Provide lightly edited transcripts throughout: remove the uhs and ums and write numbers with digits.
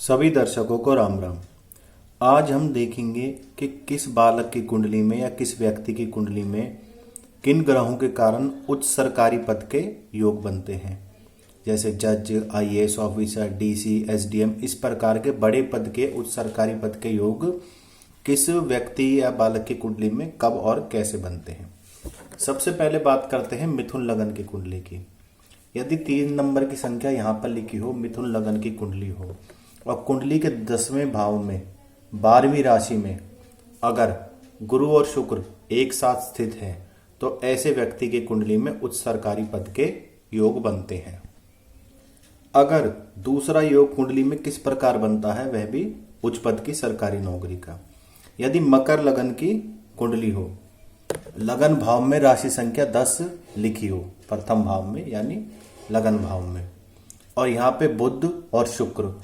सभी दर्शकों को राम राम। आज हम देखेंगे कि किस बालक की कुंडली में या किस व्यक्ति की कुंडली में किन ग्रहों के कारण उच्च सरकारी पद के योग बनते हैं। जैसे जज, आईएएस ऑफिसर, डीसी, एसडीएम, इस प्रकार के बड़े पद के उच्च सरकारी पद के योग किस व्यक्ति या बालक की कुंडली में कब और कैसे बनते हैं। सबसे पहले बात करते हैं मिथुन लगन की कुंडली की। यदि 3 नंबर की संख्या यहाँ पर लिखी हो, मिथुन लगन की कुंडली हो और कुंडली के 10वें भाव में 12वीं राशि में अगर गुरु और शुक्र एक साथ स्थित है तो ऐसे व्यक्ति की कुंडली में उच्च सरकारी पद के योग बनते हैं। अगर दूसरा योग कुंडली में किस प्रकार बनता है, वह भी उच्च पद की सरकारी नौकरी का। यदि मकर लगन की कुंडली हो, लगन भाव में राशि संख्या 10 लिखी हो, प्रथम भाव में यानी लगन भाव में, और यहाँ पे बुध और शुक्र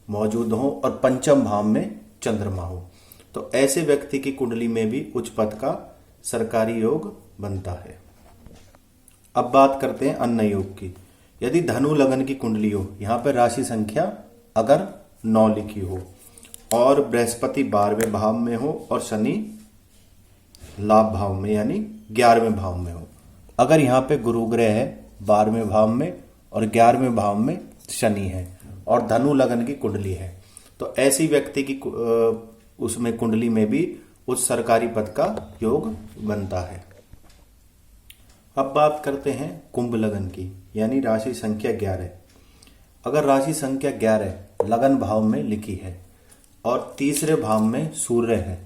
मौजूद हो और पंचम भाव में चंद्रमा हो, तो ऐसे व्यक्ति की कुंडली में भी उच्च पद का सरकारी योग बनता है। अब बात करते हैं अन्न योग की। यदि धनु लगन की कुंडली हो, यहाँ पर राशि संख्या अगर 9 लिखी हो और बृहस्पति 12वें भाव में हो और शनि लाभ भाव में यानी 11वें भाव में हो, अगर यहाँ पे गुरु ग्रह है 12वें भाव में और 11वें भाव में शनि है और धनु लगन की कुंडली है, तो ऐसी व्यक्ति की उसमें कुंडली में भी उच्च सरकारी पद का योग बनता है। अब बात करते हैं कुंभ लगन की, यानी राशि संख्या 11। अगर राशि संख्या 11 लगन भाव में लिखी है और तीसरे भाव में सूर्य है,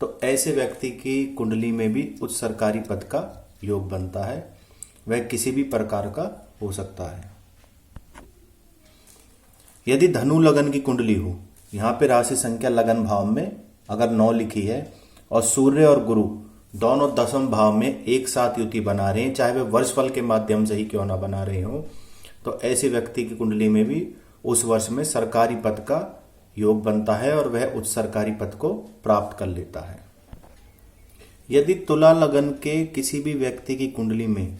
तो ऐसे व्यक्ति की कुंडली में भी उच्च सरकारी पद का योग बनता है। वह किसी भी प्रकार का हो सकता है। यदि धनु लगन की कुंडली हो, यहाँ पे राशि संख्या लगन भाव में अगर 9 लिखी है और सूर्य और गुरु दोनों 10वें भाव में एक साथ युति बना रहे हैं, चाहे वे वर्षफल के माध्यम से ही क्यों ना बना रहे हो, तो ऐसे व्यक्ति की कुंडली में भी उस वर्ष में सरकारी पद का योग बनता है और वह उच्च सरकारी पद को प्राप्त कर लेता है। यदि तुला लगन के किसी भी व्यक्ति की कुंडली में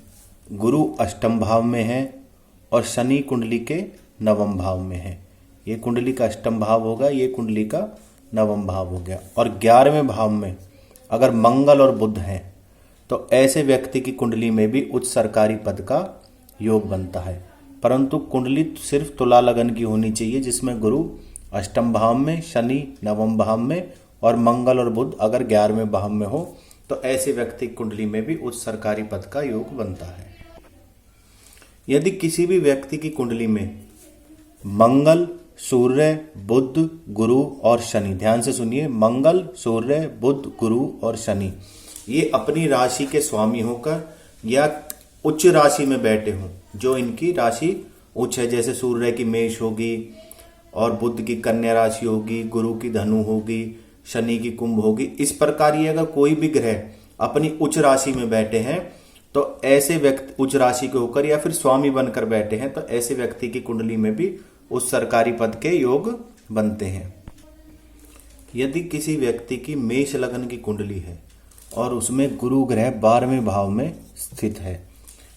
गुरु अष्टम भाव में है और शनि कुंडली के 9वें भाव में है, ये कुंडली का अष्टम भाव होगा, ये कुंडली का 9वां भाव हो गया, और 11वें भाव में अगर मंगल और बुध हैं, तो ऐसे व्यक्ति की कुंडली में भी उच्च सरकारी पद का योग बनता है। परंतु कुंडली सिर्फ तुला लगन की होनी चाहिए जिसमें गुरु अष्टम भाव में, शनि 9वें भाव में और मंगल और बुध अगर 11वें भाव में हो, तो ऐसे व्यक्ति की कुंडली में भी उच्च सरकारी पद का योग बनता है। यदि किसी भी व्यक्ति की कुंडली में मंगल, सूर्य, बुध, गुरु और शनि, ध्यान से सुनिए, मंगल, सूर्य, बुध, गुरु और शनि ये अपनी राशि के स्वामी होकर या उच्च राशि में बैठे हों, जो इनकी राशि उच्च है, जैसे सूर्य की मेष होगी और बुध की कन्या राशि होगी, गुरु की धनु होगी, शनि की कुंभ होगी, इस प्रकार ये अगर कोई भी ग्रह अपनी उच्च राशि में बैठे हैं, तो ऐसे व्यक्ति उच्च राशि के होकर या फिर स्वामी बनकर बैठे हैं, तो ऐसे व्यक्ति की कुंडली में भी उस सरकारी पद के योग बनते हैं। यदि किसी व्यक्ति की मेष लगन की कुंडली है और उसमें गुरु ग्रह 12वें भाव में स्थित है,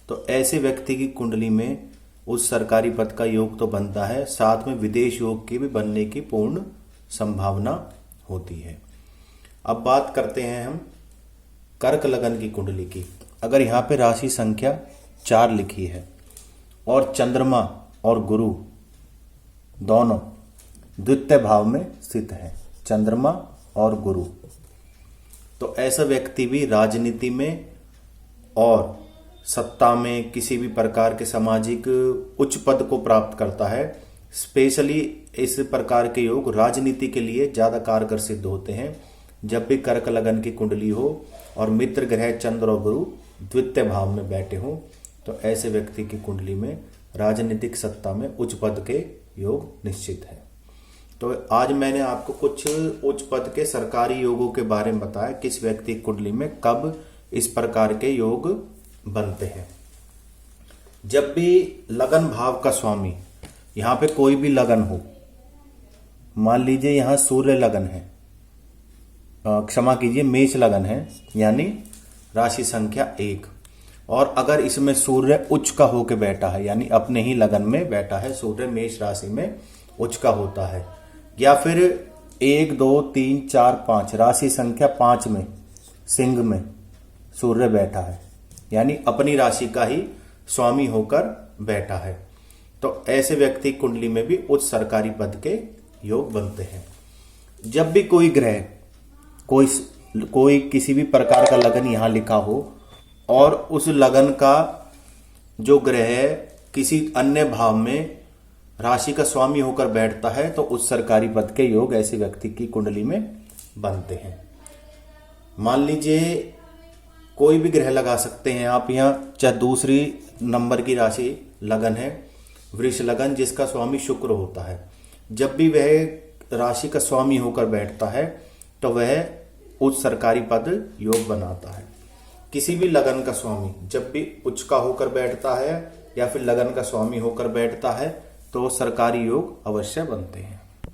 तो ऐसे व्यक्ति की कुंडली में उस सरकारी पद का योग तो बनता है, साथ में विदेश योग की भी बनने की पूर्ण संभावना होती है। अब बात करते हैं हम कर्क लगन की कुंडली की। अगर यहाँ पे राशि संख्या 4 लिखी है और चंद्रमा और गुरु दोनों द्वितीय भाव में स्थित है, चंद्रमा और गुरु, तो ऐसा व्यक्ति भी राजनीति में और सत्ता में किसी भी प्रकार के सामाजिक उच्च पद को प्राप्त करता है। स्पेशली इस प्रकार के योग राजनीति के लिए ज्यादा कारगर सिद्ध होते हैं। जब भी कर्क लगन की कुंडली हो और मित्र ग्रह चंद्र और गुरु द्वितीय भाव में बैठे हों, तो ऐसे व्यक्ति की कुंडली में राजनीतिक सत्ता में उच्च पद के योग निश्चित है। तो आज मैंने आपको कुछ उच्च पद के सरकारी योगों के बारे में बताया, किस व्यक्ति की कुंडली में कब इस प्रकार के योग बनते हैं। जब भी लगन भाव का स्वामी, यहाँ पे कोई भी लगन हो, मान लीजिए यहाँ सूर्य लगन है, क्षमा कीजिए मेष लगन है, यानी राशि संख्या 1, और अगर इसमें सूर्य उच्च का होकर बैठा है, यानी अपने ही लगन में बैठा है, सूर्य मेष राशि में उच्च का होता है, या फिर 1 2 3 4 5 राशि संख्या 5 में सिंह में सूर्य बैठा है, यानी अपनी राशि का ही स्वामी होकर बैठा है, तो ऐसे व्यक्ति कुंडली में भी उच्च सरकारी पद के योग बनते हैं। जब भी कोई ग्रह कोई किसी भी प्रकार का लगन यहां लिखा हो और उस लगन का जो ग्रह किसी अन्य भाव में राशि का स्वामी होकर बैठता है, तो उस सरकारी पद के योग ऐसे व्यक्ति की कुंडली में बनते हैं। मान लीजिए कोई भी ग्रह लगा सकते हैं आप यहाँ, चाहे दूसरी नंबर की राशि लगन है वृष लगन, जिसका स्वामी शुक्र होता है। जब भी वह राशि का स्वामी होकर बैठता है तो वह उच्च सरकारी पद योग बनाता है। किसी भी लगन का स्वामी जब भी उच्च का होकर बैठता है या फिर लगन का स्वामी होकर बैठता है तो सरकारी योग अवश्य बनते हैं।